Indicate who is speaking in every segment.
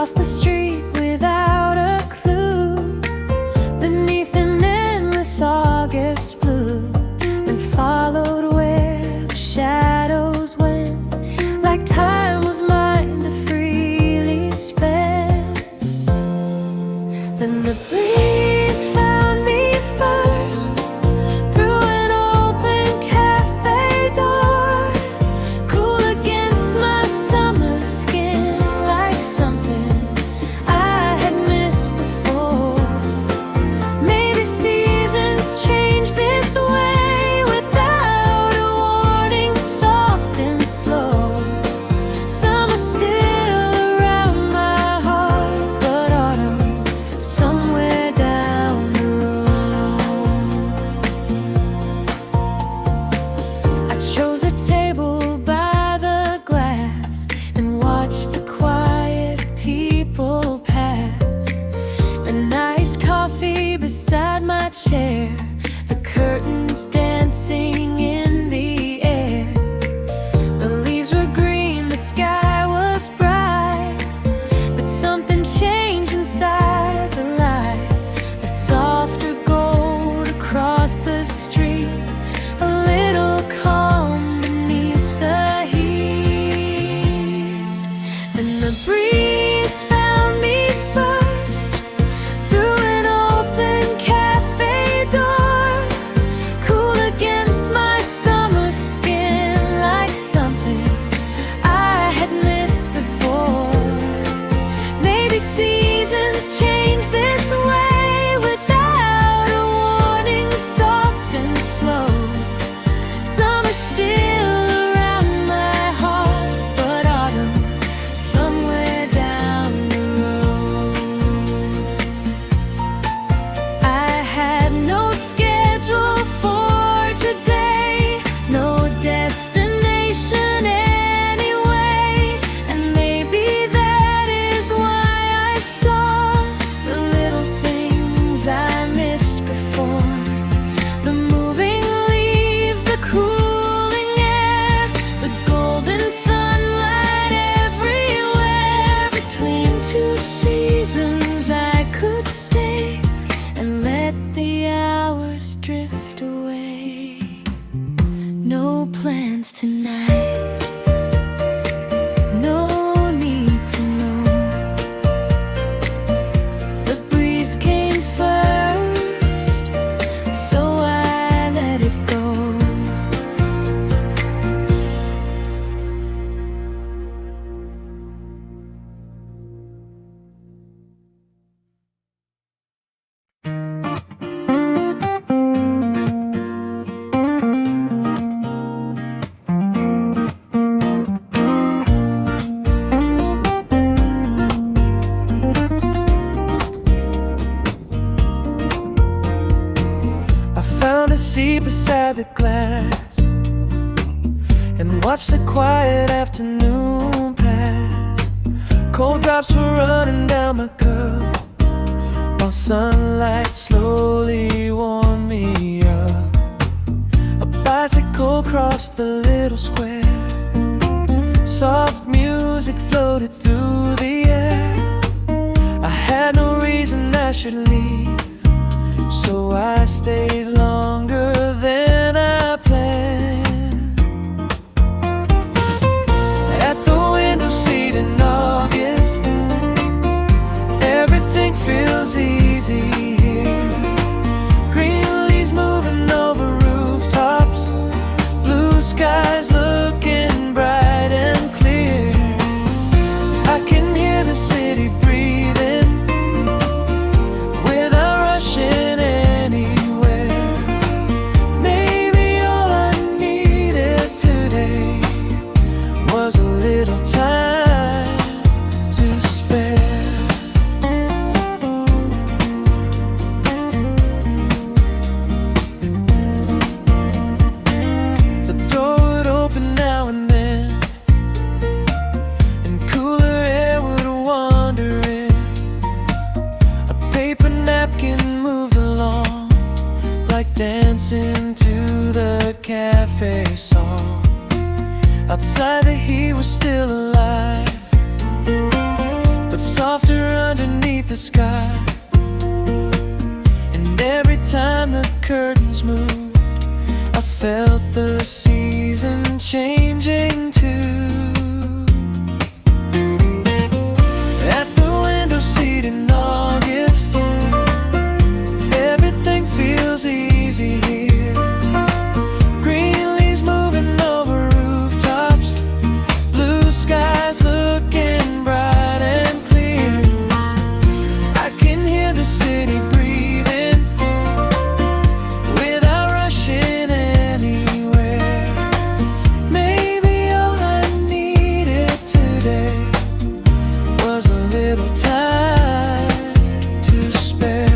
Speaker 1: Cross the street without a clue, beneath an endless August blue, then followed where the shadows went, like time was mine to freely spend. Then the breeze found me first, through an open cafe door, cool against my summer skin, like something I had missed before. Maybe seasons change this way, without a warning, soft and slow. Summer still around my heart, but autumn somewhere down the road. I chose a table by the glass and watched the quiet people pass. An iced coffee beside my chair, the curtains dancing in the air. The leaves were green, the sky was bright, but something changed inside the light. A softer gold across the street, a little calm beneath the heat. Then the breeze found me first, through an open cafe door, cool against my summer skin, like something I had missed before. Maybe seasons change this way, without a warning, soft and slow. Summer still around my heart, but autumn somewhere down the road. I had no schedule for today, no destination anyway, and maybe that is why I saw the little things I missed before. The moving leaves, the cooling air, the golden sunlight everywhere. Between two seasons I could stay and let the hours drift away. No plans tonight, no need to know. The breeze came first, so I let it go.
Speaker 2: I found a seat beside the glass and watched the quiet afternoon pass. Cold drops were running down my cup, while sunlight slowly warmed me up. A bicycle crossed the little square, soft music floated through the air. I had no reason I should leave, so I stayed longer than I planned. At the window seat in August, everything feels easy here. Green leaves moving over rooftops, blue skies looking bright and clear. I can hear the city breathing without rushing anywhere. Maybe all I needed today was a little time to spare. The door would open now and then, and cooler air would wander in. A paper napkin moved along, like dancing to the cafe song. Outside the heat was still alive, but soft sky. And every time the curtains moved, I felt the season changing too. At the window seat in August, everything feels easy here. Green leaves moving over rooftops, blue skies looking bright and clear. I can hear the city breathing without rushing anywhere. Maybe all I needed today was a little time to spare.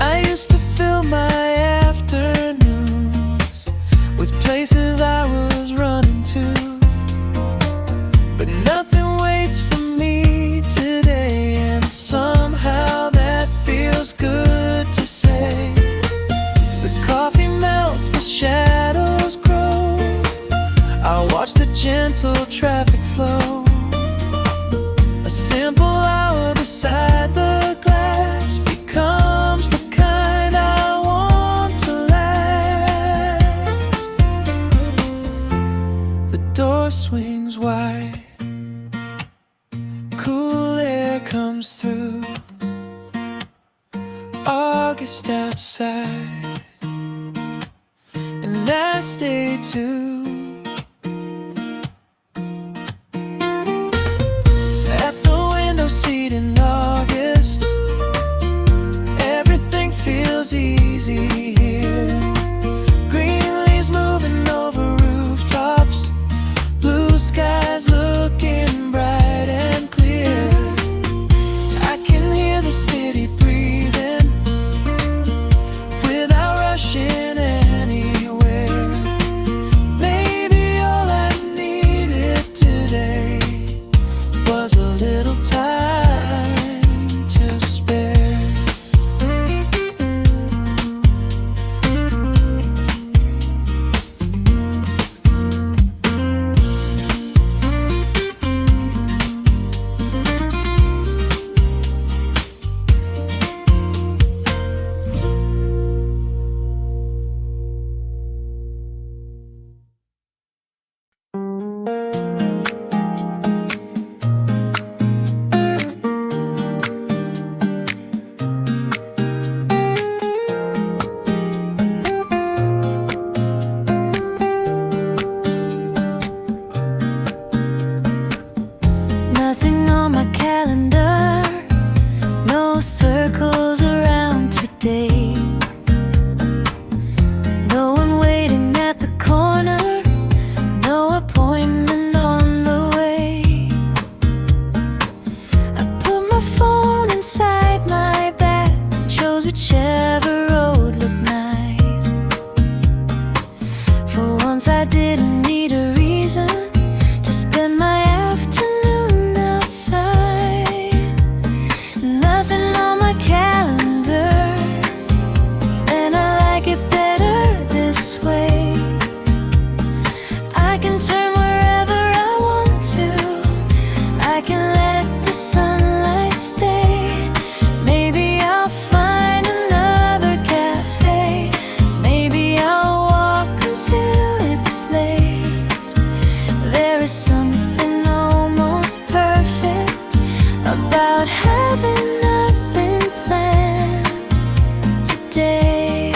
Speaker 2: I used to fill my afternoons with places I was running to, but nothing waits for me today, and somehow that feels good to say. The coffee melts, the shadows grow, I watch the gentle traffic flow. A simple hour beside the glass becomes the kind I want to last. The door swings wide, cool air comes through. August outside, and I stay too. At the window seat in August, everything feels easy here. Green leaves moving over rooftops, blue skies looking bright and clear. I can hear the city breathing without rushing anywhere. Maybe all I needed today was a little time to spare. Nothing on my calendar, no circles around today. No one waiting at the corner, no appointment on the way. I put my phone inside my bag, chose whichever road looked nice. For once I didn't need a reason to spend my afternoon outside. Nothing on my calendar, and I like it better this way. I can turn wherever I want to, I can let the sunlight stay. Maybe I'll find another cafe, maybe I'll walk until it's late. There is something almost perfect about having nothing planned today.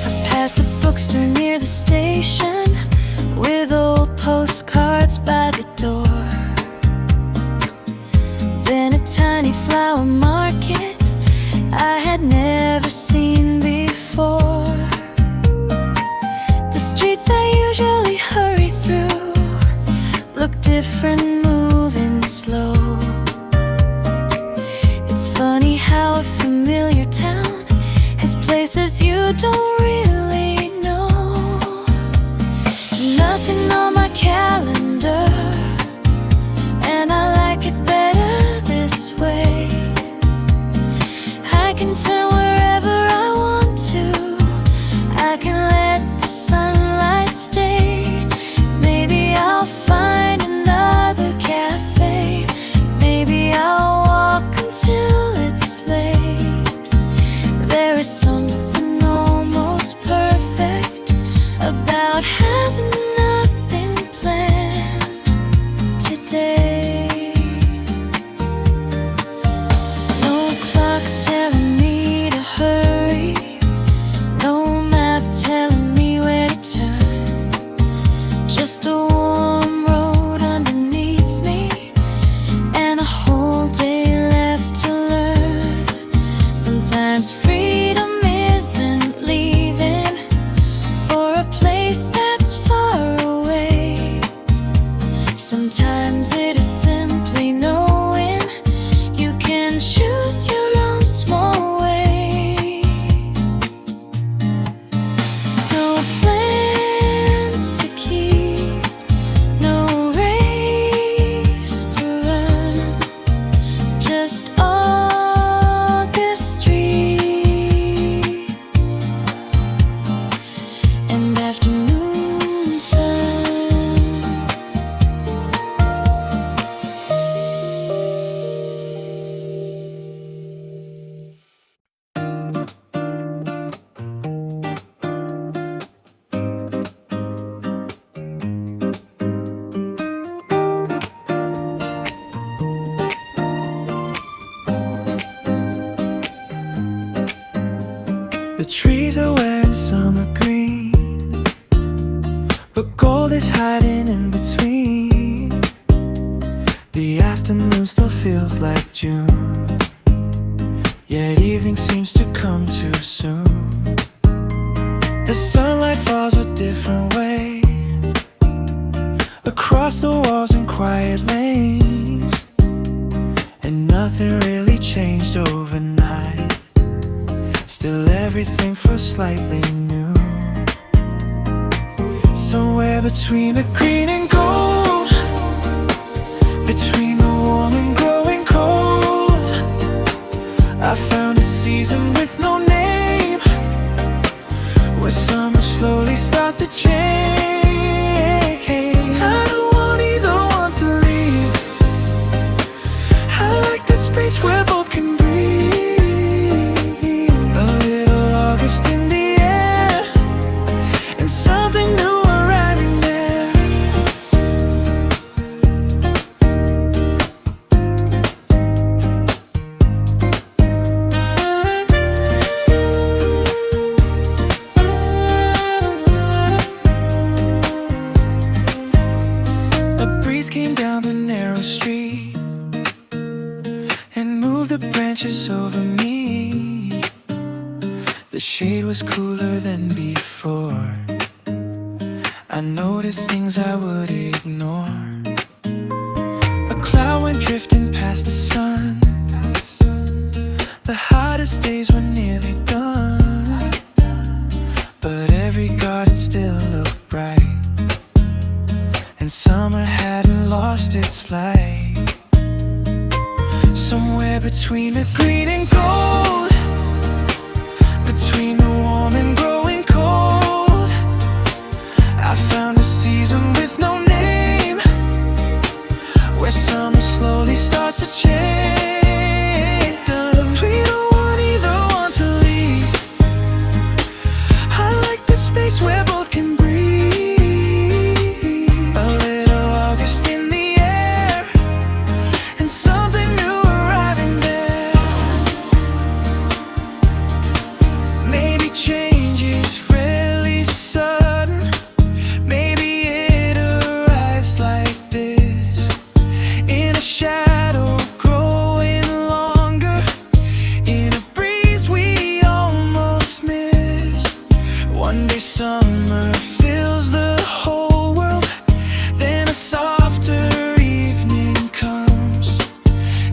Speaker 2: I passed a bookstore near the station with old postcards by the door. Then a tiny flower market I had never seen before. The streets I usually hurry through look different, moving slow. It's funny how a familiar town has places you don't really know. Nothing on my calendar, and I like it better this way. I can turn wherever I want to, I can let the sunlight stay. Maybe
Speaker 1: just a warm road underneath me, and a whole day left to learn. Sometimes freedom isn't leaving for a place that's far away. Sometimes it is simply knowing you can choose your own small way. No plans to keep, no race to run, just August streets and afternoon sun.
Speaker 2: The trees are wearing summer green, but gold is hiding in between. The afternoon still feels like June, yet evening seems to come too soon. The sunlight falls a different way across the walls and quiet lanes, and nothing really changed overnight. Still everything feels slightly new. Somewhere between the green and gold, between the warm and growing cold, I found a season with no name, where summer slowly starts to change. I don't want either one to leave. I like the space where both can breathe. A little August in the air, and something new arriving there. A breeze came down the narrow street and moved the branches over me. The shade was cooler than before. I noticed things I would ignore. A cloud went drifting past the sun. The hottest days were nearly done, but every garden still looked bright, and summer hadn't lost its light. Somewhere between the green and gold, between the warm and growing cold, I found a season with no name, where summer slowly starts to change. We don't want either one to leave. I like the space where both can breathe. A little August in the air, and something new arriving there. Maybe change is really sudden. Maybe it arrives like this, in a shadow growing longer, in a breeze we almost miss. One day summer fills the whole world, then a softer evening comes,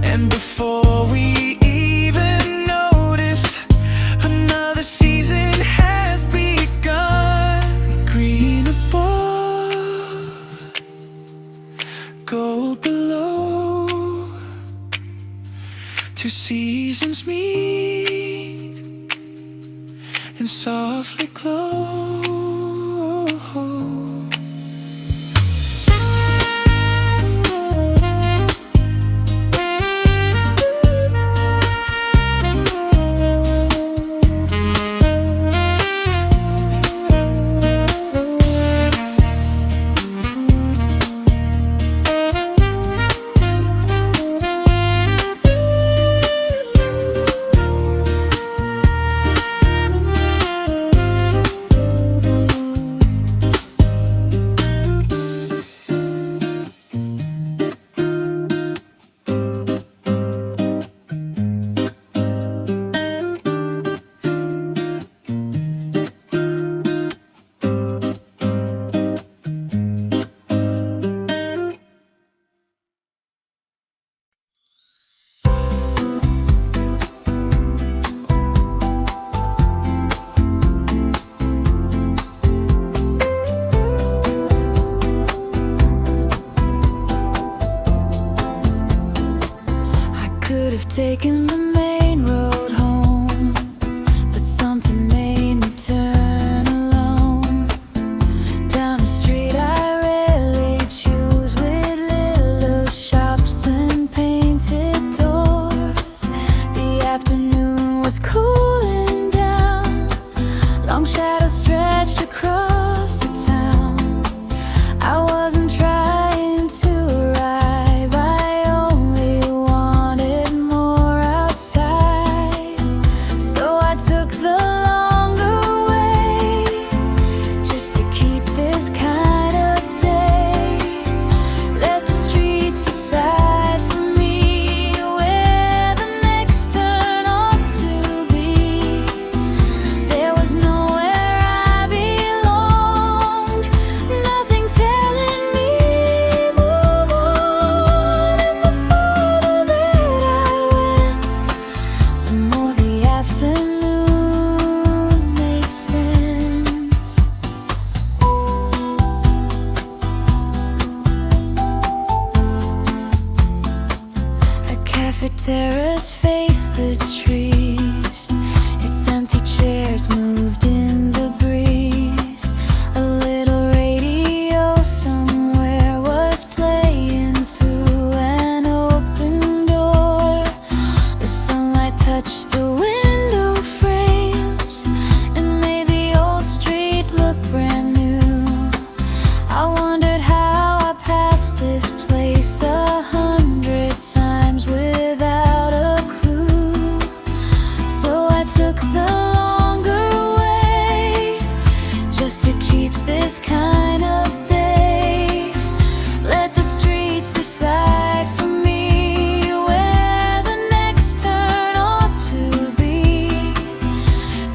Speaker 2: and before we even notice, another season has begun. Green above, gold below, two seasons meet and softly glow.
Speaker 1: Long shadows stretched across the town. I wasn't trying to arrive, I only wanted more outside. So I took the longer way, just to keep this kind of day. Let the streets decide for me where the next turn ought to be. There was nowhere I belonged, nothing telling me move on. And the farther that I went, the more the afternoon made sense. A cafe terrace faced the trees, its empty chairs moved in the breeze. A little radio somewhere was playing through an open door. The sunlight touched the window frames and made the old street look brand new. I wondered how I passed this place 100 times without a clue. So I took the longer way, just to keep this kind of day. Let the streets decide for me where the next turn ought to be.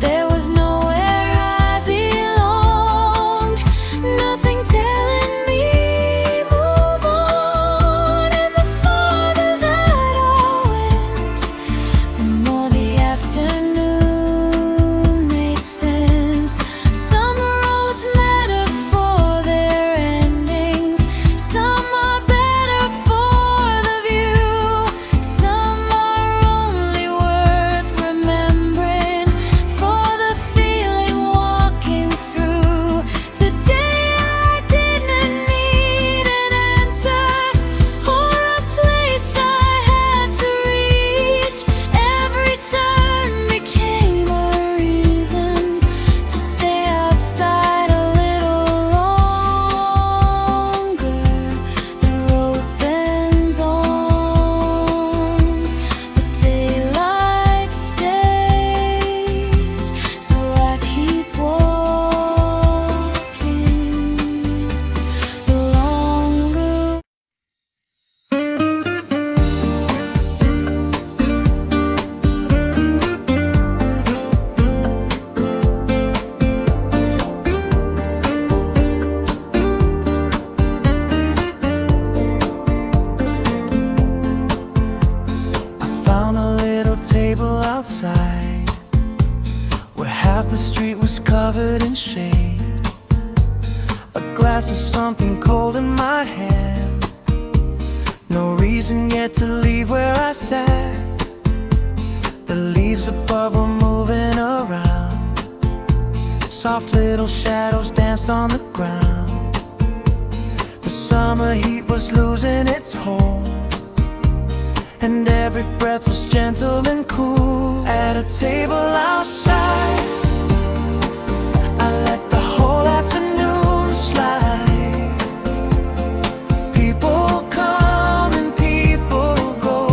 Speaker 1: There was nowhere I belonged, nothing telling me move on. And the farther that I went, the more the afternoon made sense. Some roads matter for their endings, some are better for the view, some are only worth remembering for the feeling walking through. Today I didn't need an answer or a place I had to reach. Every turn became a reason to stay outside a little longer. The road bends on, the daylight stays, so I keep walking the longer.
Speaker 2: I found a little table outside where half the street was covered in shade. A glass of something cold in my hand. No reason yet to leave where I sat. The leaves above were moving around. Soft little shadows danced on the ground. The summer heat was losing its hold, and every breath was gentle and cool. At a table outside, I let the whole afternoon slide. People come and people go,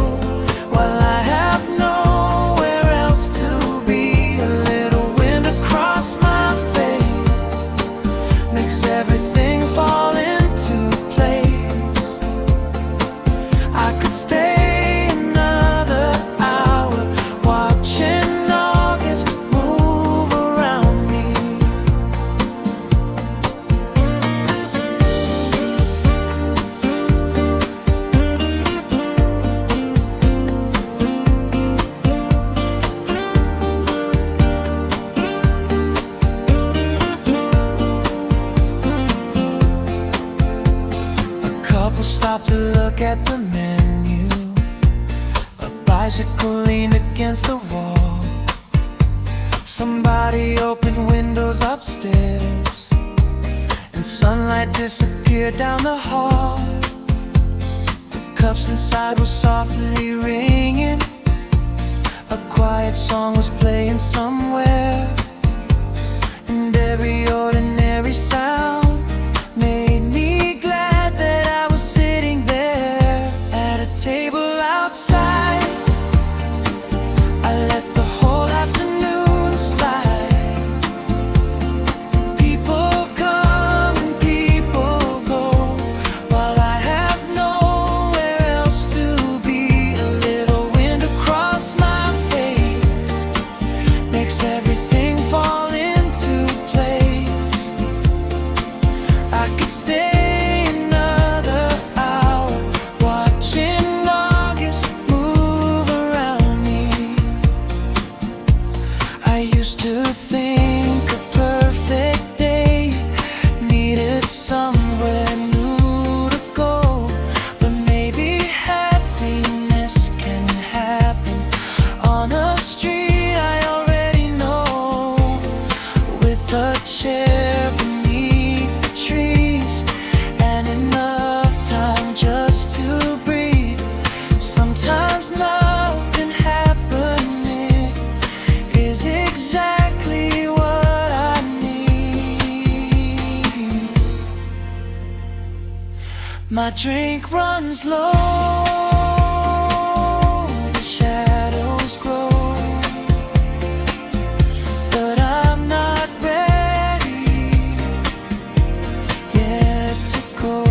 Speaker 2: while I have nowhere else to be. A little wind across my face makes everything fall into place. I could stay another hour watching August move around me. A couple stopped to look at the menu. A bicycle leaned against the wall. Somebody opened windows upstairs, and sunlight disappeared down the hall. The cups inside were softly ringing. A quiet song was playing somewhere, the chair beneath the trees, and enough time just to breathe. Sometimes nothing happening is exactly what I need. My drink runs low, the shadows grow, but I'm not ready yet to go.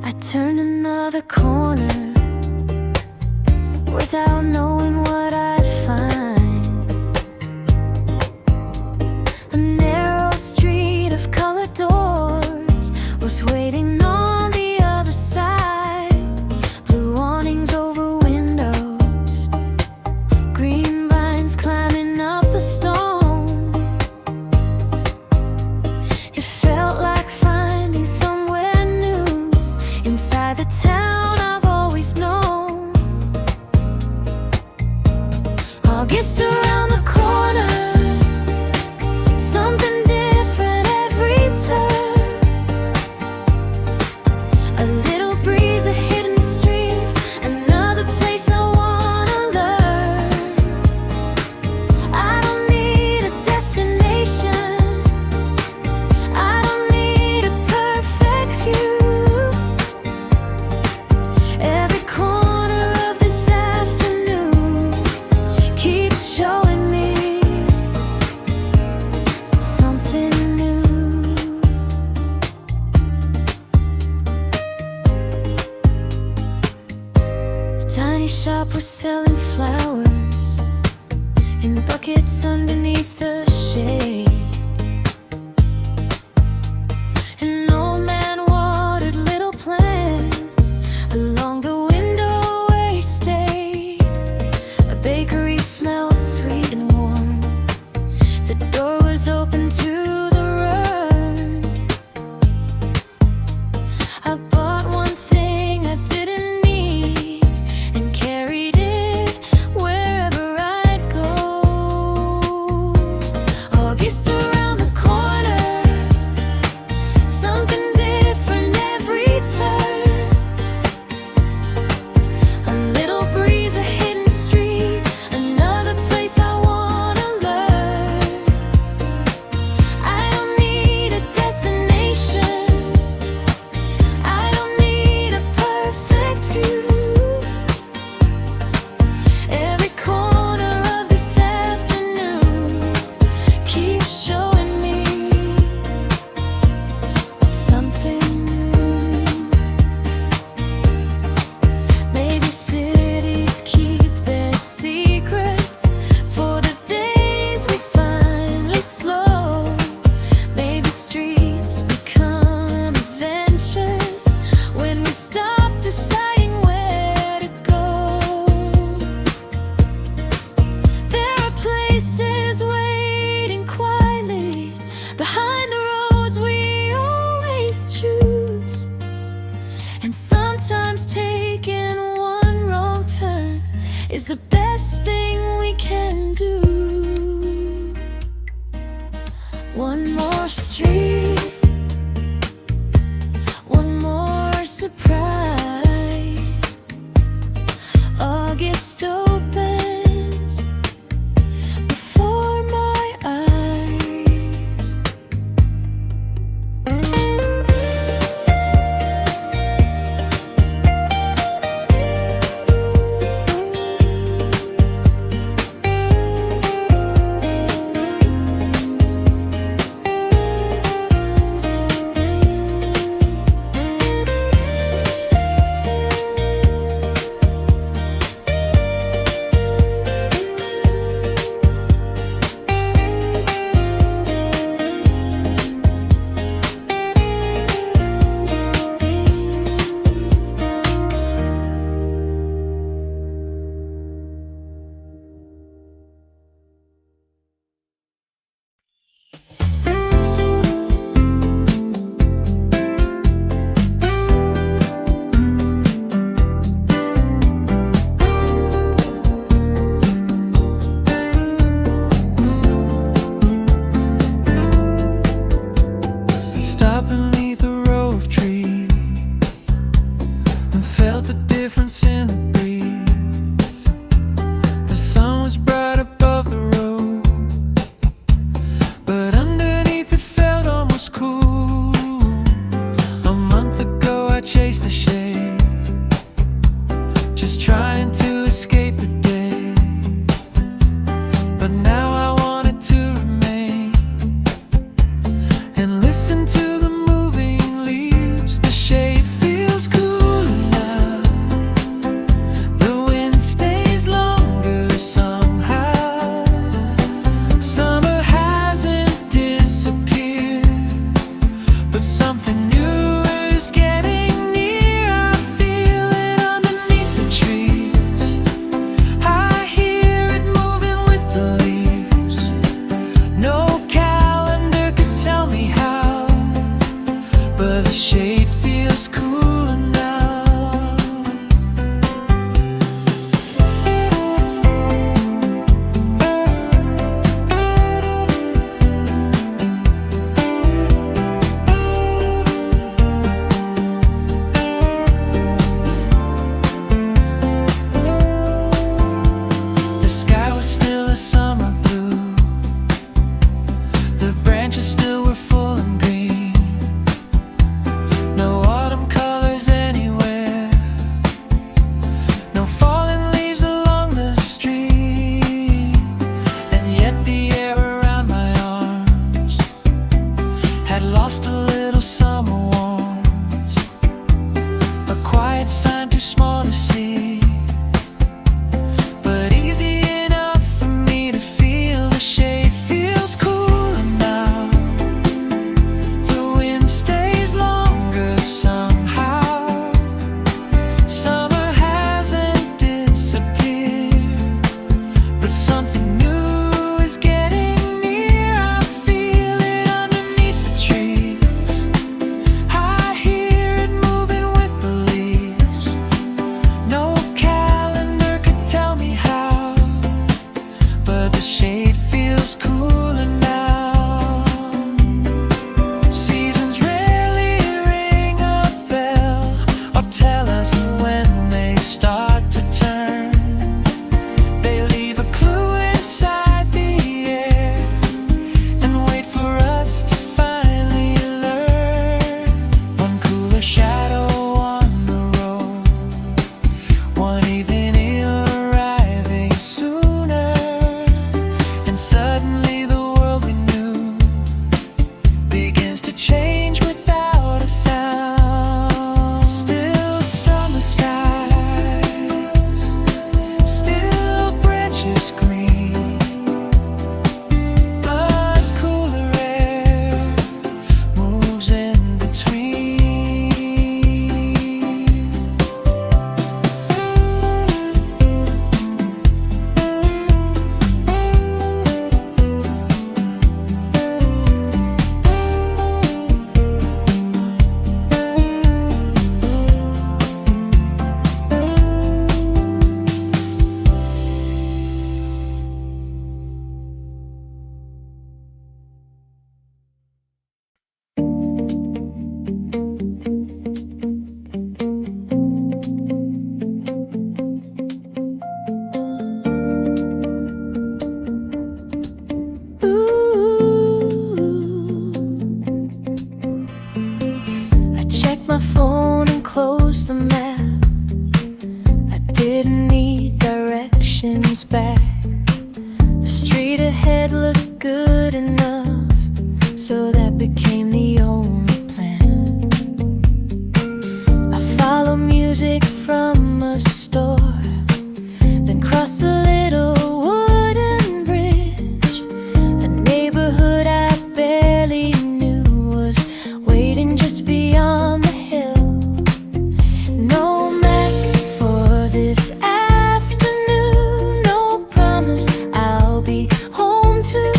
Speaker 1: I turn another corner without knowing what I'd find. A narrow street of colored doors was waiting on the other side. Blue awnings over windows, green vines climbing up the stone. It felt like finding somewhere new inside the town I've always known. August around the corner, something different every turn. A little breeze, a hidden street, another place I wanna learn. I don't need a destination, I don't need a perfect view. Every corner of this afternoon keeps showing me something new. A tiny shop was selling flowers in buckets underneath the shade. An old man watered little plants along the window where he stayed. A bakery smelled sweet and warm, the door was open to the road. I bought one thing I didn't need and carried it wherever I'd go. August around the corner, something different every turn. A little breeze, a hidden street, another place I wanna learn. I don't need a destination, I don't need a perfect view. Every corner of this afternoon keeps showing me something new. Maybe cities keep their secrets for the days we finally slow. Maybe streets become adventures when we stop deciding where to go. There are places waiting quietly behind the roads we always choose. And sometimes taking one wrong turn is the best thing we can do. One more street, one more surprise. August opens before my eyes.
Speaker 2: chase the shade, just trying to escape the day. But now I want it to remain and listen to the moving leaves. The shade feels cool now. The wind stays longer somehow. Summer hasn't disappeared, but something new is getting near. I feel it underneath the trees. I hear it moving with the leaves. No calendar could tell me how, but the shade feels cooler now. The sky was still a summer blue. The branches still were full and green. No autumn colors anywhere. No falling leaves along the street. And yet the air around my arms had lost a little summer warmth. A quiet sign too small to see, but easy enough for me to feel. The shade feels cooler now. The wind stays longer somehow. Summer hasn't disappeared, but something new is getting near. I feel it underneath the trees. I hear it moving with the leaves. No calendar could tell me how, but the shade feels cooler now. Seasons rarely ring a bell or tell us when they start to turn. They leave a clue inside the air and wait for us to finally learn. One cooler shadow on the road, one evening arriving sooner, and suddenly the world we knew begins to change without a sound. Still summer skies, still branches green, but cooler air moves in between. I checked my phone and closed the map. I didn't need directions back. The street ahead looked good enough, so that became the only plan. I follow music from a store, then cross a little wooden bridge. A neighborhood I barely knew was waiting just beyond the hill. No map for this afternoon, no promise I'll be home too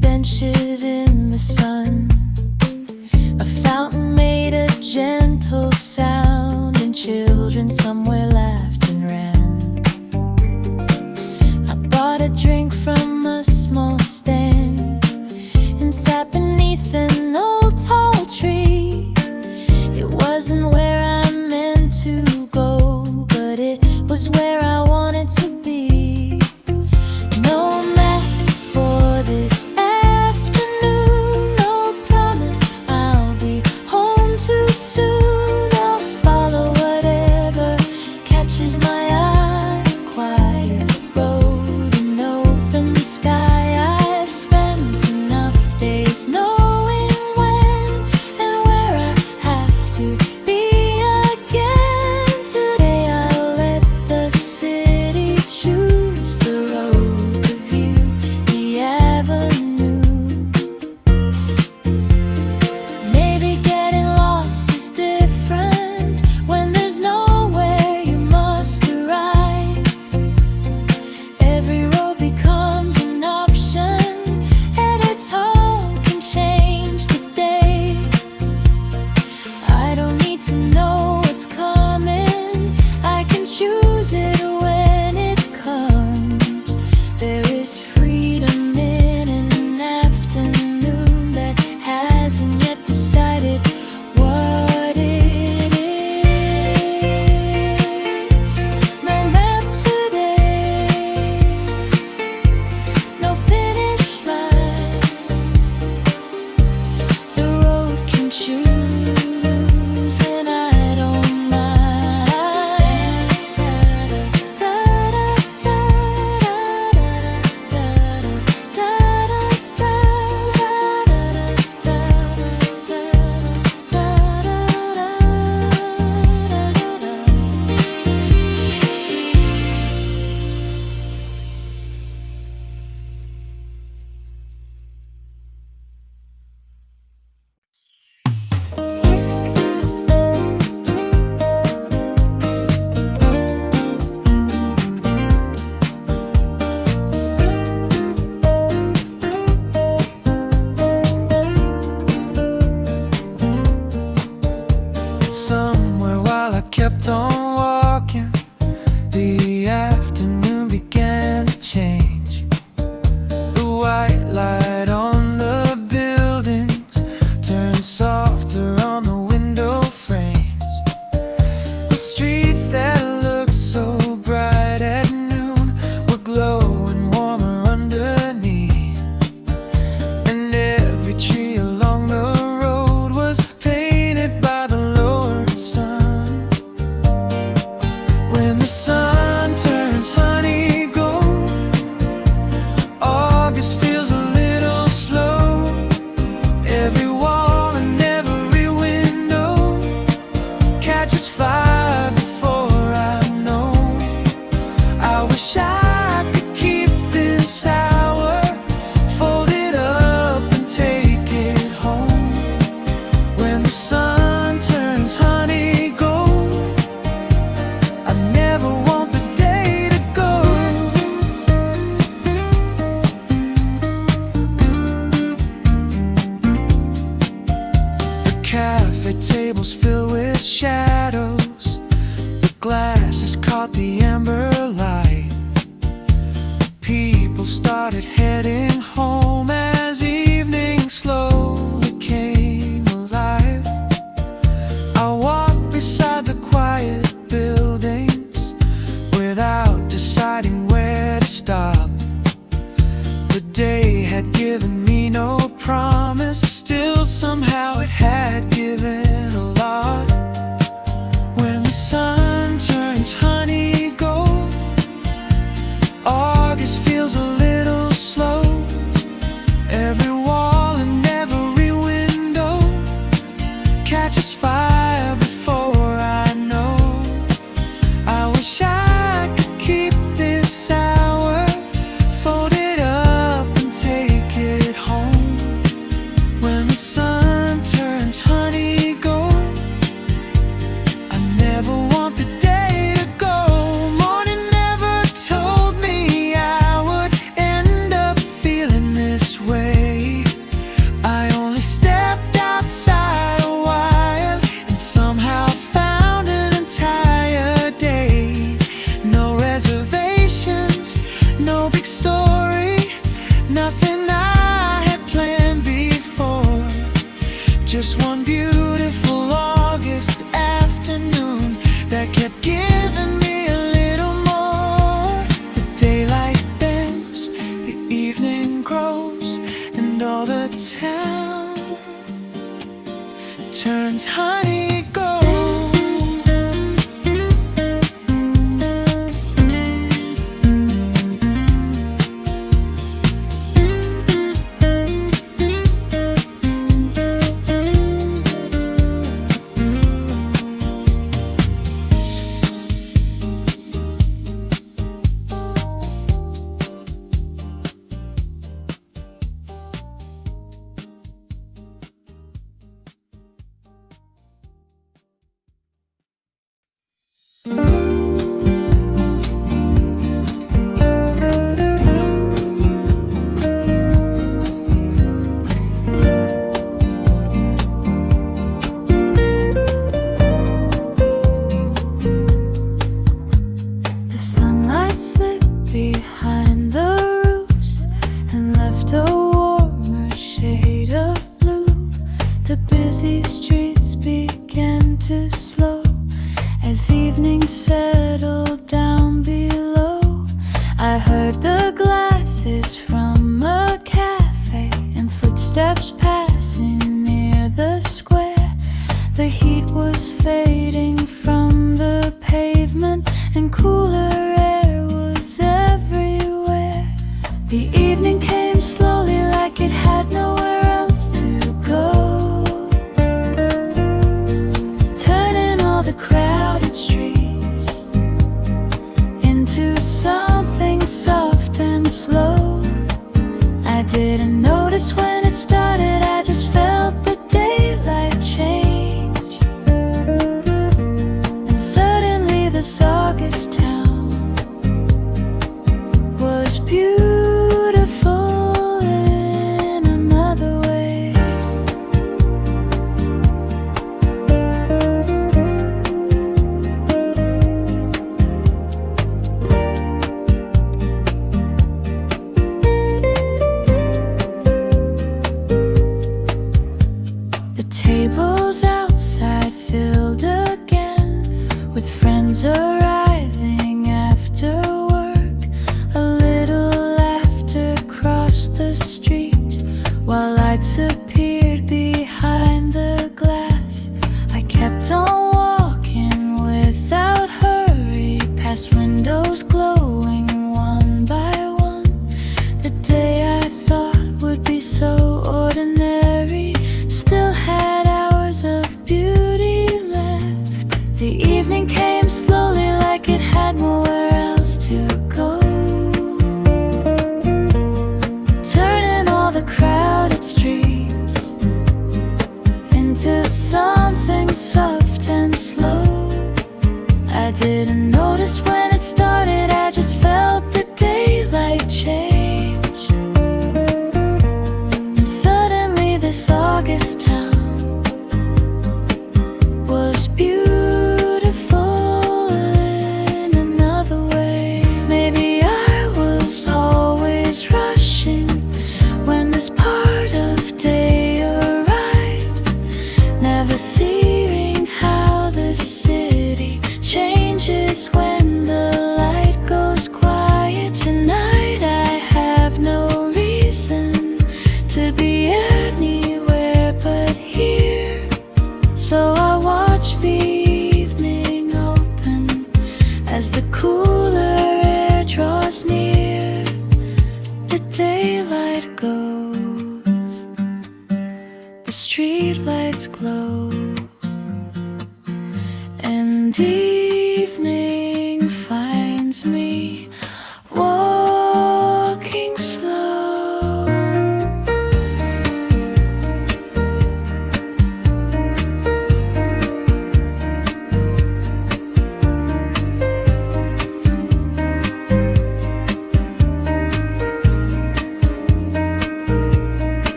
Speaker 1: benches in the sun. A fountain made a gentle sound, and children somewhere laughed and ran. I bought a drink from a small stand and sat beneath an old tall tree. It wasn't where I meant to go, but it was where I wanted to be. No map for this afternoon, no promise I'll be home too soon. I'll follow whatever catches my eye. Quiet road, an open sky. I've spent enough days knowing when and where I have to be again. Today I'll let the city choose the road, the view, the avenue. Maybe getting lost is different when there's nowhere you must arrive. Every road becomes an option, and a tone can change the day. I don't need to know what's coming, I can choose it when it comes. There is freedom in an afternoon that hasn't yet decided what it is. No map today, no finish line. The road can choose, and I don't mind.
Speaker 2: Somewhere while I kept on walking, the afternoon began to change. The white light on the buildings turned softer on the window frames. The streets that looked so bright at noon were glowing warmer underneath, and every tree along the road was painted by the lowered sun. When the sun turns honey gold, August feels a little slow. Every wall and every window catches fire before I know. I wish I could keep this hour, fold it up and take it home. When the sun turns honey gold, I never want the day to go. The cafe tables filled with shadows, the glasses caught the amber light. People started heading home as evening slowly came alive. I walked beside the quiet buildings without deciding where to stop. The day had given me no promise, still somehow it had given a lot. When the sun turns honey gold, August feels a little slow. Every wall and every window catches fire before I know. I wish I could keep this hour, fold it up and take it home. When the sun turns honey gold, I never want the day to go. Morning never told me I would end up feeling this way. Just one beautiful August afternoon that kept giving me a little more. The daylight bends, the evening grows, and all the town turns honey gold.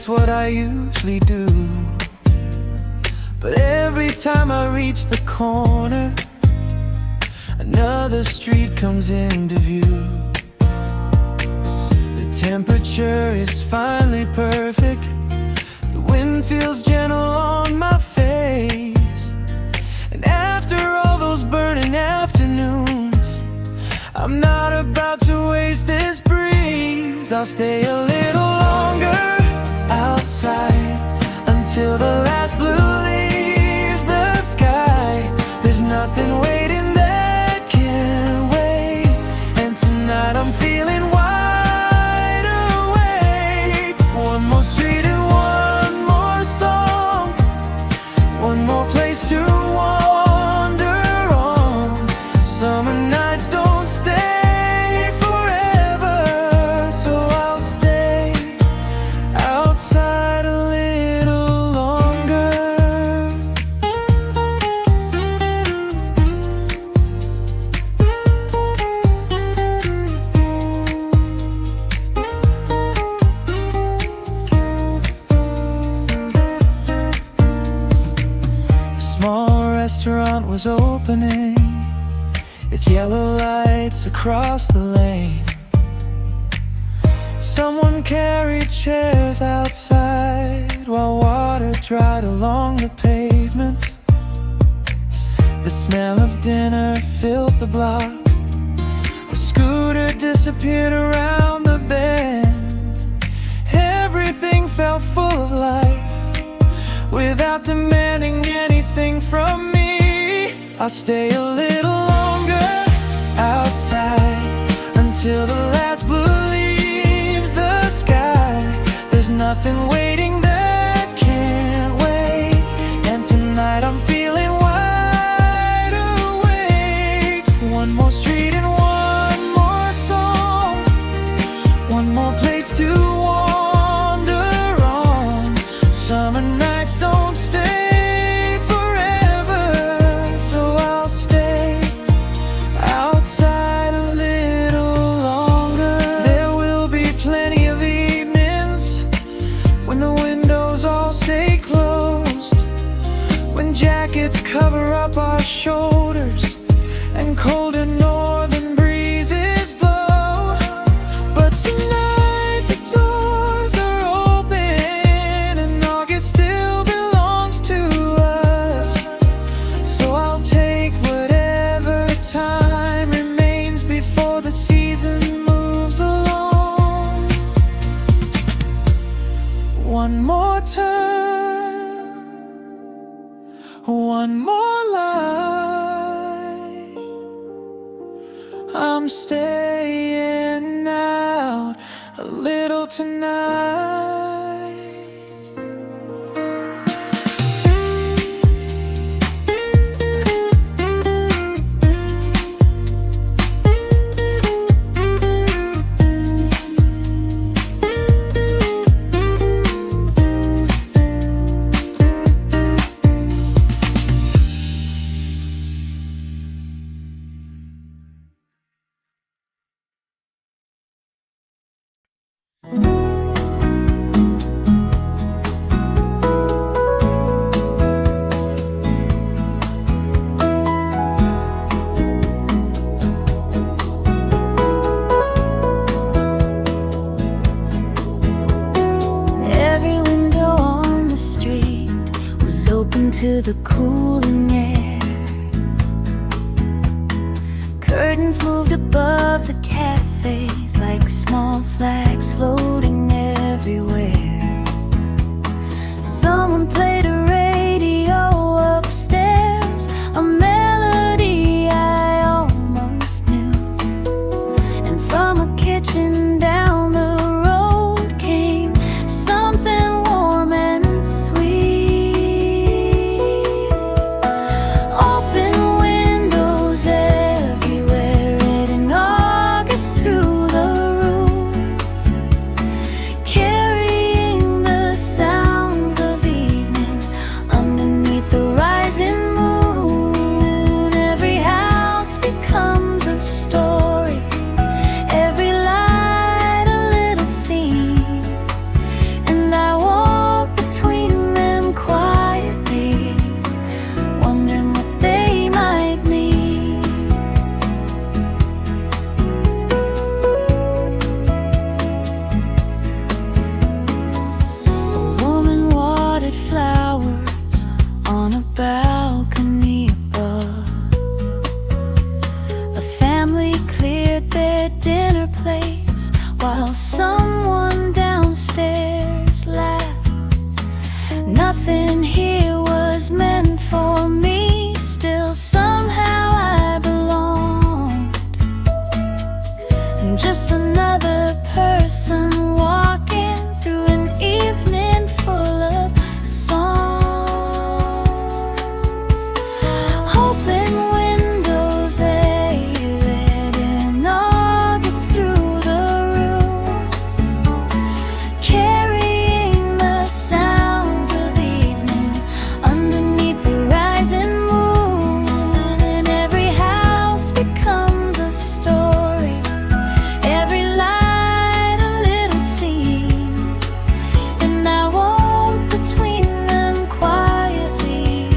Speaker 2: that's what I usually do. But every time I reach the corner, another street comes into view. The temperature is finally perfect. The wind feels gentle on my face. And after all those burning afternoons, I'm not about to waste this breeze. I'll stay a little longer outside until the last blue leaves the sky. There's nothing waiting that can wait. And tonight I'm feeling wide awake. One more street and one more song, one more place to wander on. Summer nights don't stay forever, so I'll stay outside a little longer. A small restaurant was opening, its yellow lights across the lane. Someone carried chairs outside while water dried along the pavement. The smell of dinner filled the block. A scooter disappeared around the bend. Everything felt full of life without demanding anything from me. I'll stay a little longer outside until the last blue leaves the sky. There's nothing waiting that can't wait. And tonight I'm feeling wide awake. One more street and one more song, one more place to wander on. Summer nights don't stay forever, so I'll stay outside a little longer. There will be plenty of evenings when the windows all stay closed, when jackets cover up our shoulders and colder northern breezes blow. But tonight the doors are open and August still belongs to us. So I'll take whatever time remains before the season moves along. One more turn, one more light. I'm staying out a little tonight.
Speaker 1: Every window on the street was open to the cooling air. Curtains moved above the cafes like small flags floating everywhere. Someone played a radio upstairs, a melody I almost knew. And from a kitchen down the road came something warm and sweet. Open windows everywhere, red in August through the rooms, carrying Nothing here was meant for me. Still somehow I belonged. Just another person walking through an evening full of songs. Open windows, air let in all gets through the rooms, carrying the sounds of evening underneath the rising moon. And every house becomes a story, every light a little scene. And I walk between them quietly,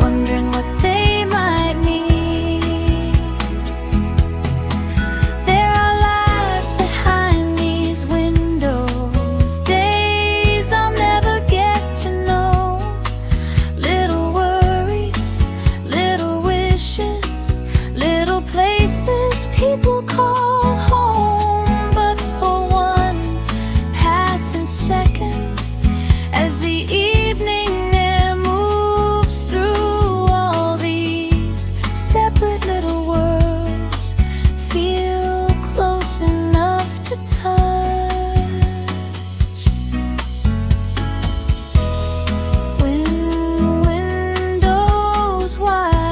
Speaker 1: wondering what they might mean. There are lives behind these windows, days I'll never get to know. Little worries, little wishes, little places people call home. But for one passing second, as the evening air moves through all these separate little worlds, feel close enough to touch. When windows wide,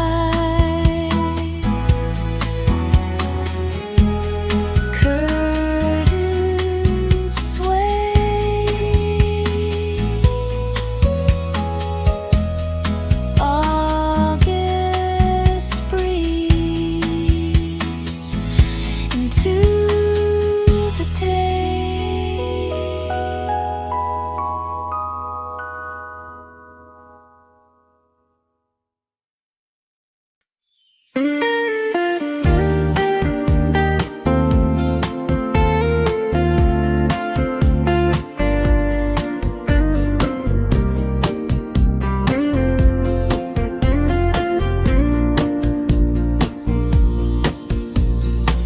Speaker 1: curtains sway, August breeze into the day.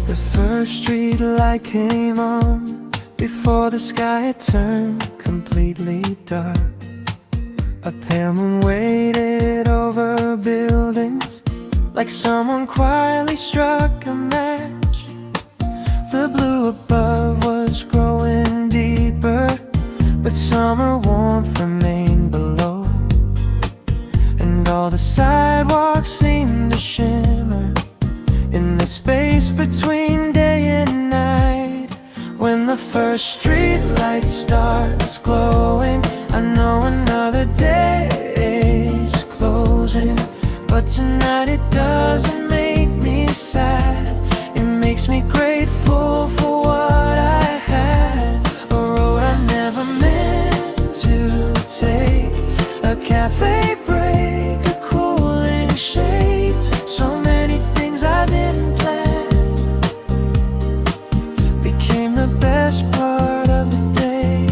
Speaker 2: The first street light came on before the sky had turned completely dark. A pale moon waited over buildings, like someone quietly struck a match. The blue above was growing deeper, but summer warmth remained below. And all the sidewalks seemed to shimmer in the space between day and night. When the first street light starts glowing, I know another day is closing. But tonight it doesn't make me sad, it makes me grateful for what I had. A road I never meant to take, a cafe break, a cooling shade. So many things I didn't plan became the best part of the day.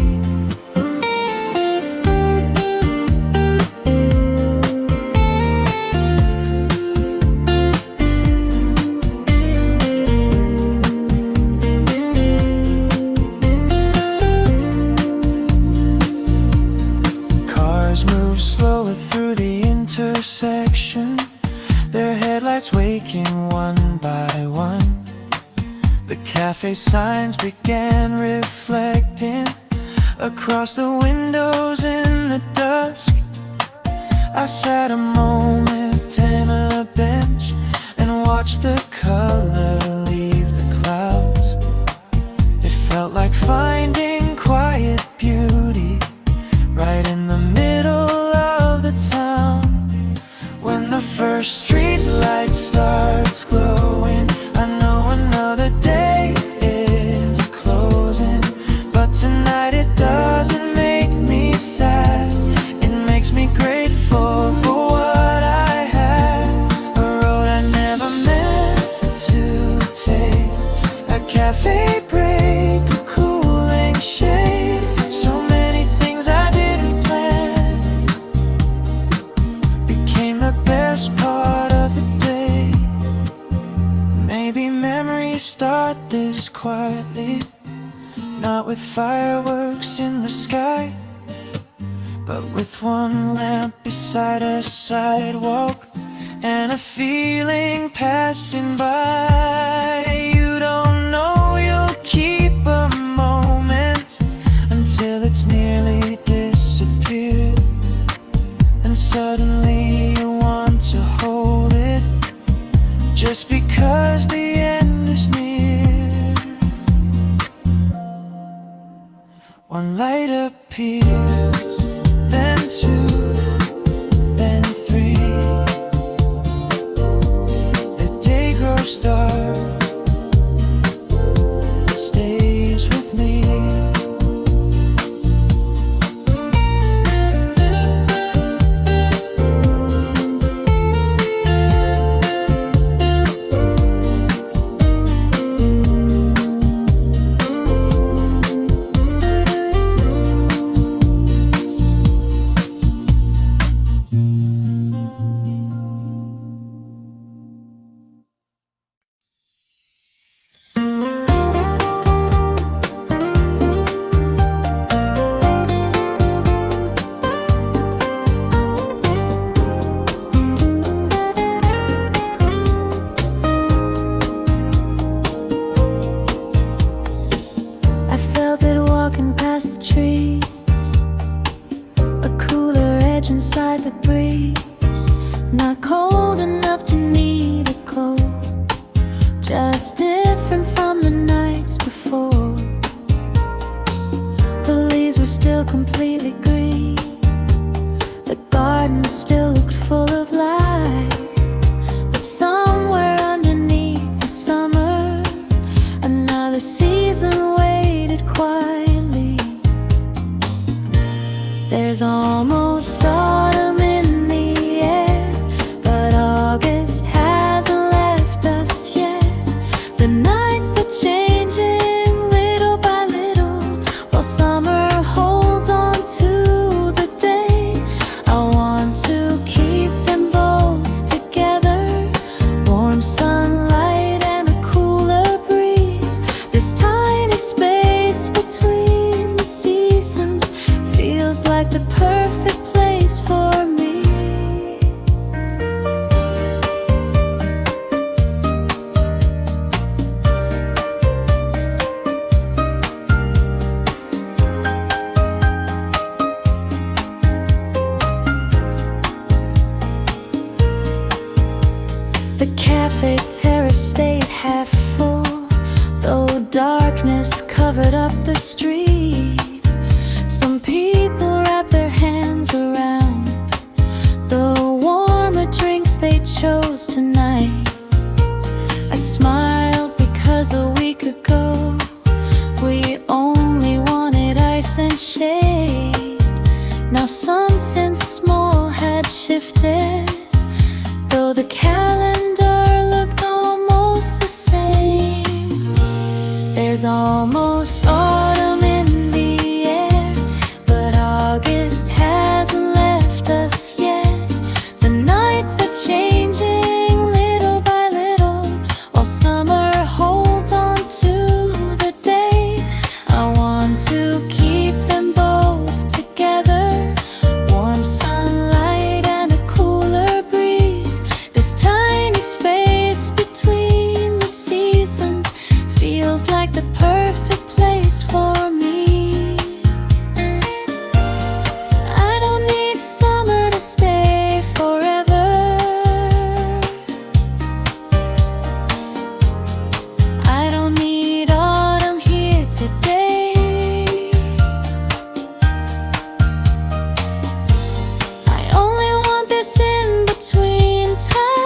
Speaker 2: Cars move slower through the intersection, their headlights waking one by one. The cafe signs began reflecting across the windows in the dusk. I sat a moment on a bench and watched the color leave the clouds. It felt like finding quiet beauty right in the middle of the town. When the first street light starts glowing, I know another day is closing. But tonight it doesn't make me sad, it makes me grateful for what I had. A road I never meant to take, a cafe break, a cooling but with one lamp beside a sidewalk and a feeling passing by. You don't know you'll keep a moment until it's nearly disappeared, and suddenly you want to hold it just because the end is near. One light appears, then two, then three. The day grows dark, it stays with me.
Speaker 1: I felt it walking past the trees, a cooler edge inside the breeze, not cold enough to need a coat, just different from the nights before. The leaves were still completely green, the garden still looked full of life, but somewhere underneath the summer, another season waited quietly. There's almost autumn in the air, but August hasn't left us yet. The nights are changing little by little, while summer holds on to the day. I want to keep them both together, warm sunlight and a cooler breeze. This tiny space between the seasons feels like the perfect place for me. The cafe terrace stayed half full, though darkness covered up the street. Some people wrapped their hands around the warmer drinks they chose tonight. I smiled because a week ago we only wanted ice and shade. Now something small had shifted, though the calendar looked almost the same. There's almost autumn in the air, but August hasn't left us yet. The nights are changing little by little, while summer holds on to the day. I want to keep them both together, warm sunlight and a cooler breeze. This tiny space between the seasons feels like the perfect place for me. I don't need summer to stay forever. I don't need autumn here today. I only want this in between time,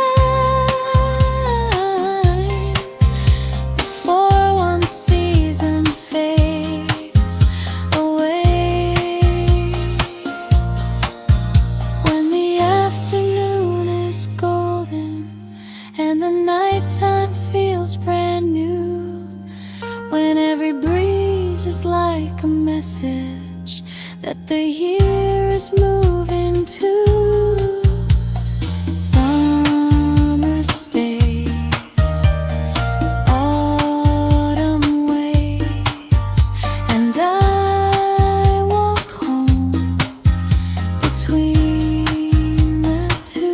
Speaker 1: before one season fades away. When the afternoon is golden and the nighttime feels brand new, when every breeze is like a message that the year is moving to. Summer stays, autumn waits, and I walk home between the two.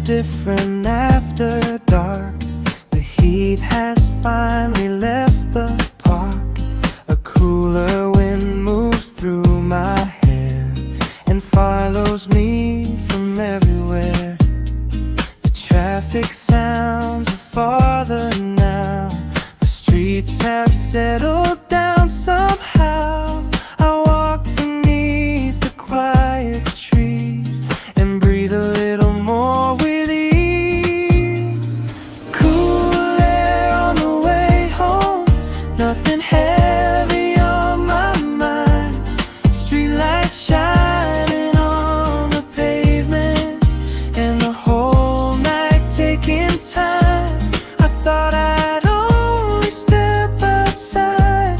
Speaker 2: Different after dark. The heat has finally left the park. A cooler wind moves through my hair and follows me from everywhere. The traffic sounds are farther now. The streets have settled down somehow. I walk beneath the quiet trees and breathe a little more with nothing heavy on my mind. Streetlights shining on the pavement, and the whole night taking time. I thought I'd only step outside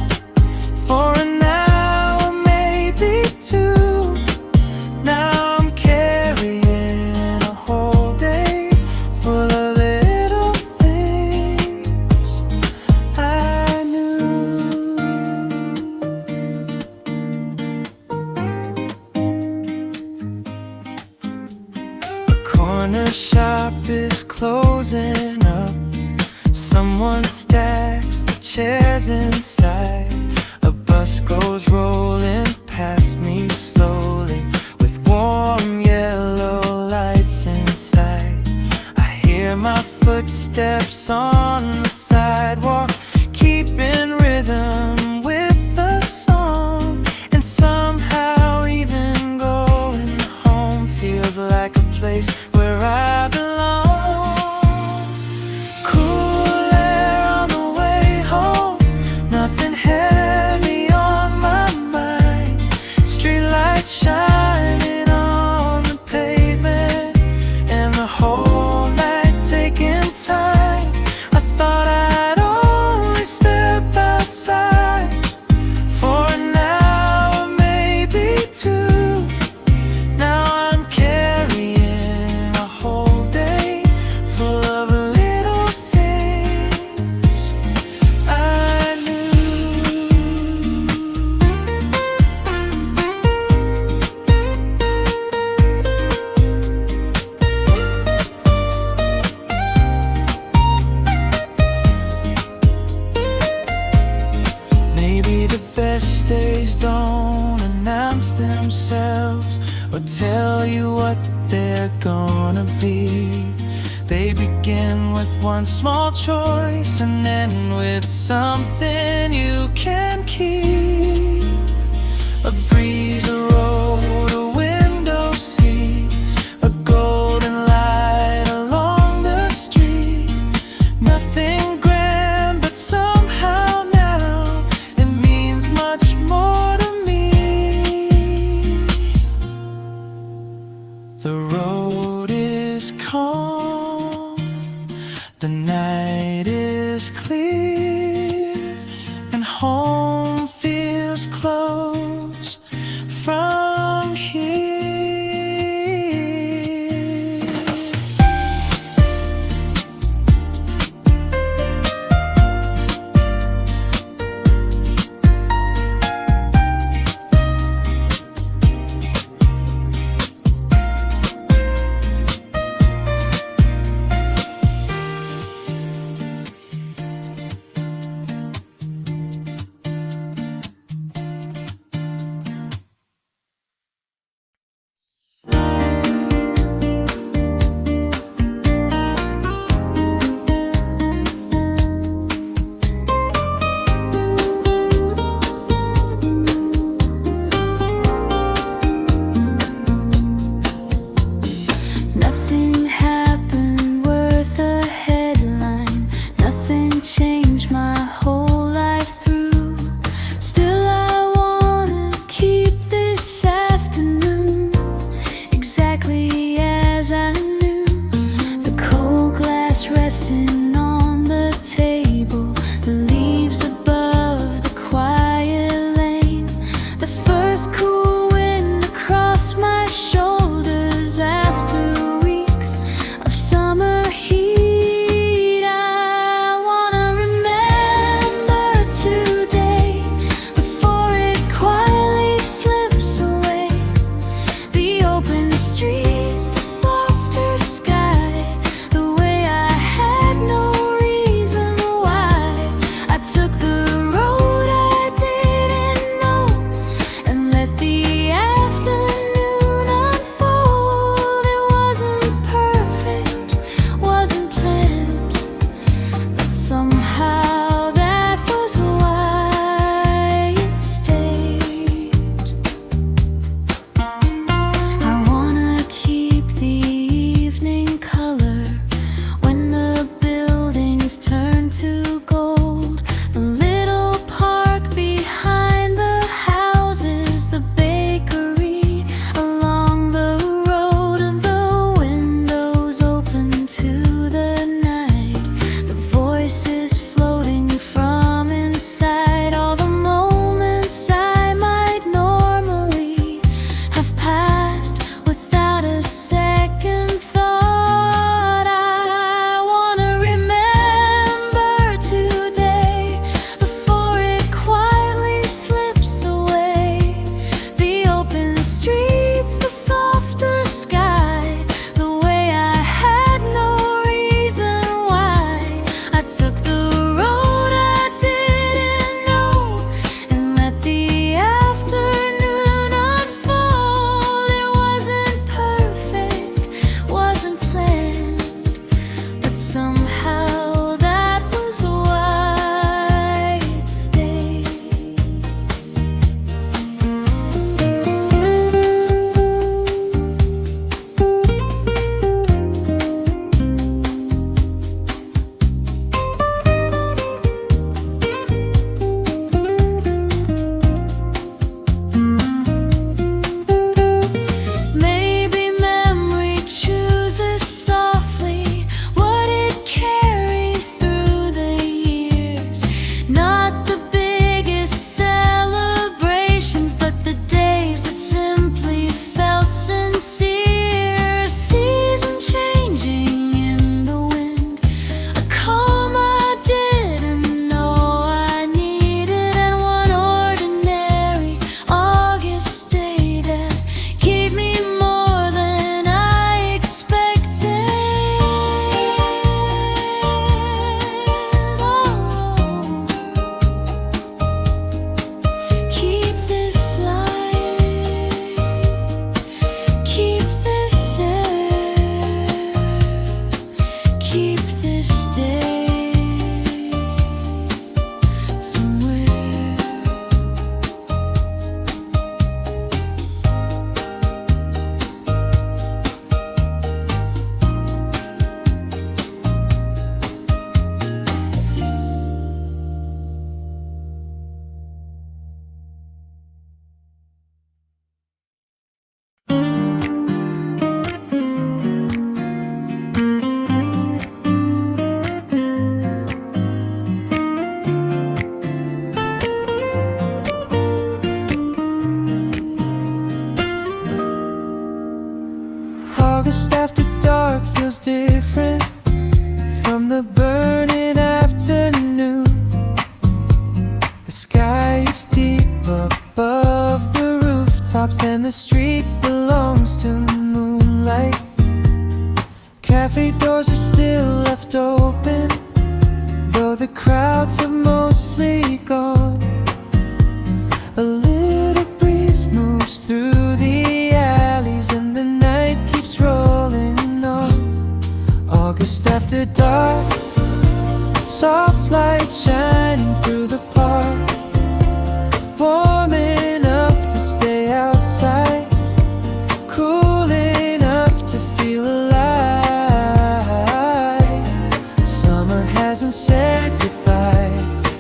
Speaker 2: for an hour, maybe two. Now I'm carrying a whole day full of little things I knew. A corner shop is closing up. Someone stacks the chairs inside. A bus goes rolling past me slowly with warm yellow lights inside. I hear my footsteps on the sidewalk, keeping rhythm with the song. And somehow even going home feels like a place where I belong. Cool air on the way home, nothing heavy on my mind. Streetlights shining on the pavement, and the whole night taking time. I thought I'd only step outside for an hour, maybe two. Now I'm carrying a whole day full of little things I knew. Maybe the best days don't announce themselves or tell you what they're gonna be. They begin with one small choice and end with something you can keep. A breeze, a road, a window seat, a golden light along the street. Nothing grand, but somehow now it means much more to me. The road is calm, the night is clear, and home feels August after dark feels different from the burning afternoon. The sky is deep above the rooftops, and the street belongs to moonlight. Cafe doors are still left open, though the crowds have mostly gone. A little breeze moves through the alleys, and the night keeps rolling on. August after dark, soft light shining through the park, warm enough to stay outside, cool enough to feel alive. Summer hasn't said goodbye,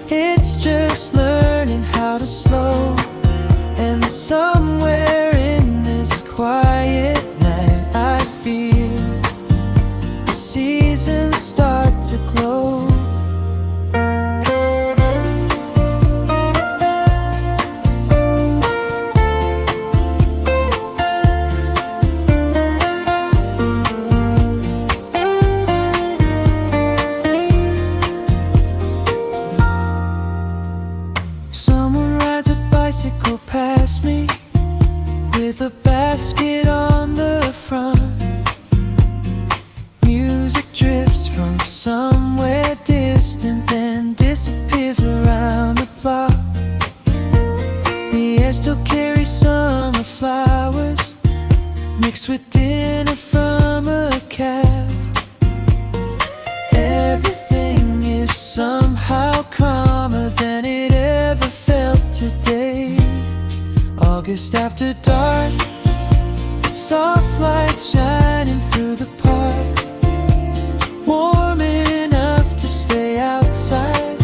Speaker 2: it's just learning how to slow. And somewhere in this quiet night, I feel the seasons start to glow. Someone rides a bicycle past me with a basket on the front. Music drifts from somewhere distant and disappears around the block. The air still carries summer flowers mixed with dinner from a cab. Everything is somehow calmer than it ever felt today. August after dark, soft light shining through the park, warm enough to stay outside,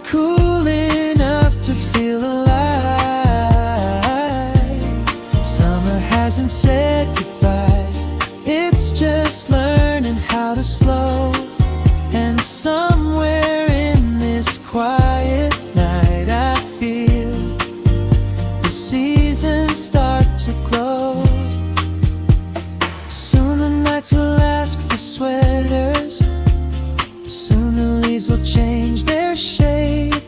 Speaker 2: cool enough to feel alive. Summer hasn't said goodbye, it's just learning how to slow. And somewhere in this quiet night, I feel the seasons start to glow. Soon the nights will ask for sweaters, soon the leaves will change their shade.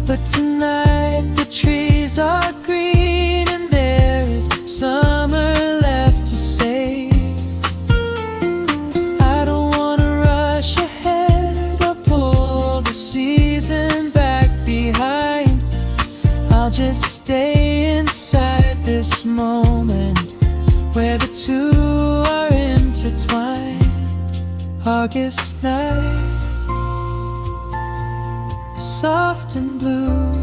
Speaker 2: But tonight the trees are green and there is summer left to save. I don't wanna rush ahead or pull the season back behind. I'll just stay inside this moment where the two are intertwined. August night, soft and blue.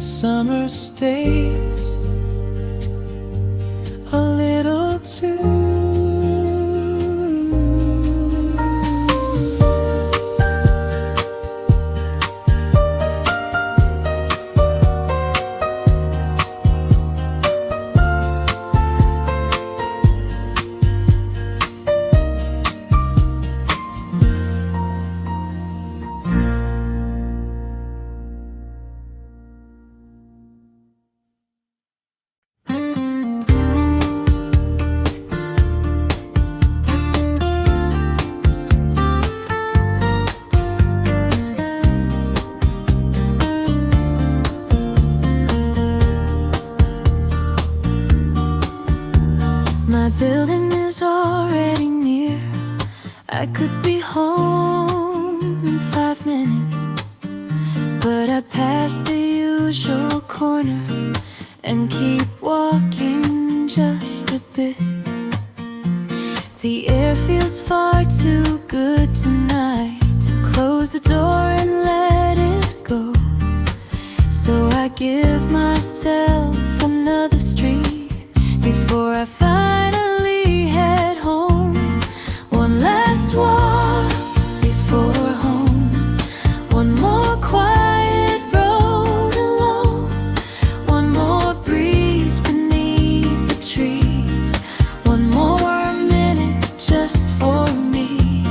Speaker 2: Summer stays a little too.
Speaker 1: My building is already near. I could be home in 5 minutes, but I pass the usual corner and keep walking just a bit. The air feels far too good tonight to close the door and let it go. So I give myself another street before I finally head home. One last walk before home, one more quiet road alone, one more breeze beneath the trees, one more minute just for me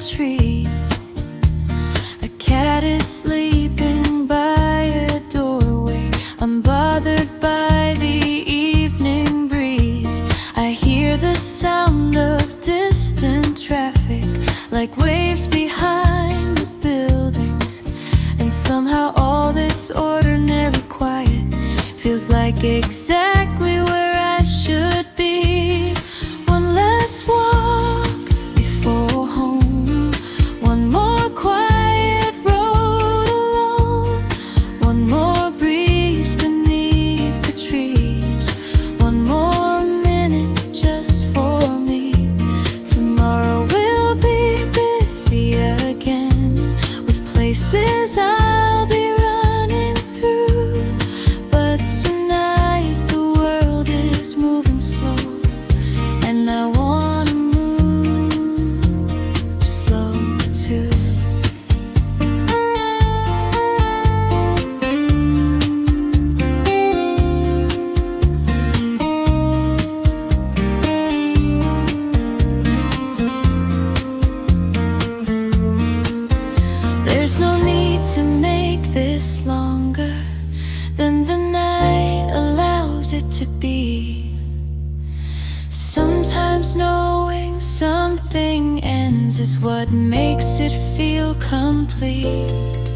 Speaker 1: trees. A cat is sleeping by a doorway, unbothered by the evening breeze. I hear the sound of distant traffic, like waves behind the buildings. And somehow all this ordinary quiet feels like exactly where I should be. One last walk before home, one more quiet road alone, one more breeze beneath the trees, one more minute just for me. Tomorrow will be busy again, with places I'll be running through. But tonight the world is moving slow, and I wanna move slow too. There's no need to make this longer than the night allows it to be. Sometimes knowing something ends is what makes it feel complete.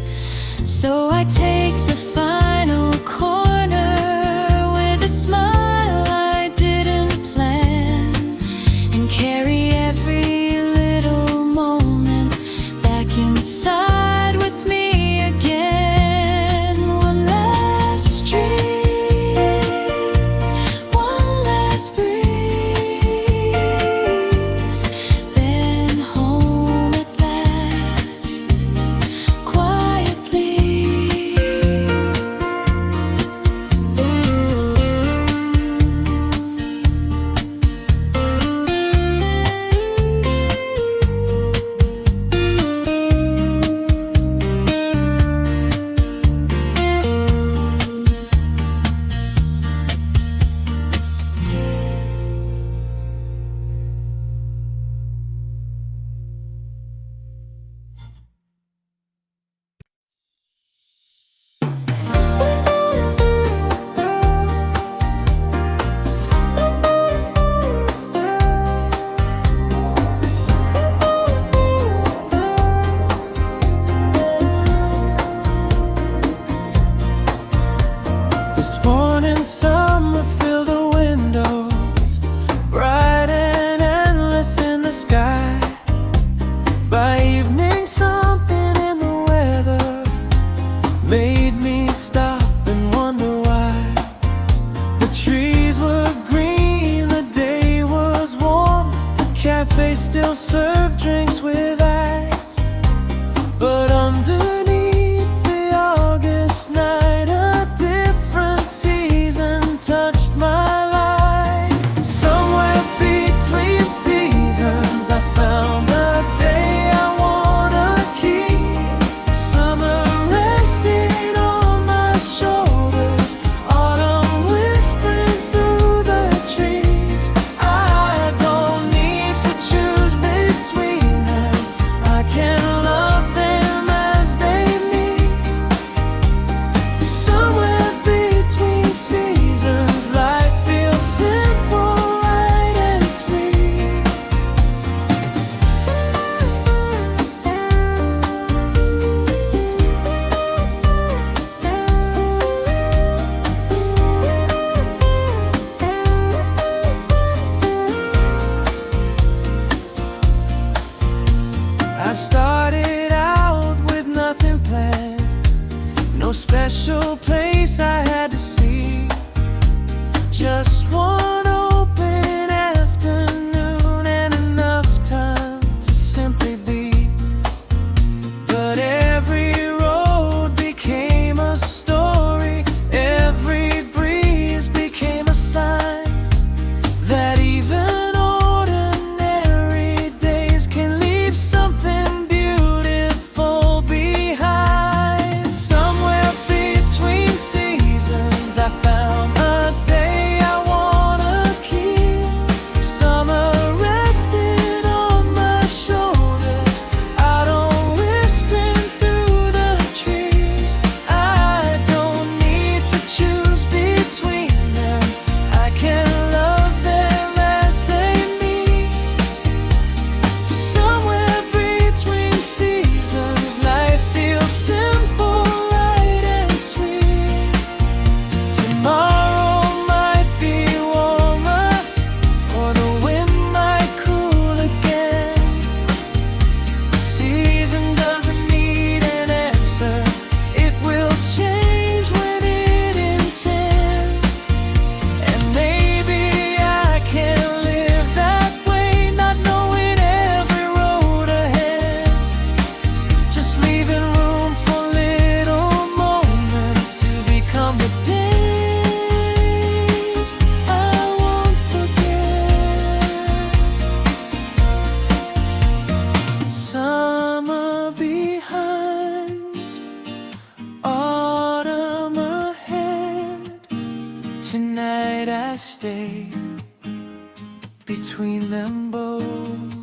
Speaker 1: So I take the final corner with a smile I didn't plan, and carry every little moment back inside with me again. One last street, one last breeze, then home at last, quietly.
Speaker 2: This morning summer filled the windows, bright and endless in the sky. By evening something in the weather made me stop and wonder why. The trees were green, the day was warm, the cafe still served drinks with ice. But underneath the August night, a different season touched my life. Somewhere between seasons I found a day I wanna keep. Summer resting on my shoulders, autumn whispering through the trees. I don't need to choose between them, I can love them as they meet. Somewhere between seasons, life feels simple, light and sweet. I started out with nothing planned, no special place I had to see. Just one open afternoon and enough time to simply be. But every road became a story, every breeze became a sign that even ordinary days can leave something beautiful behind. Somewhere between seasons I found a day I wanna keep. Summer rested on my shoulders, between them both.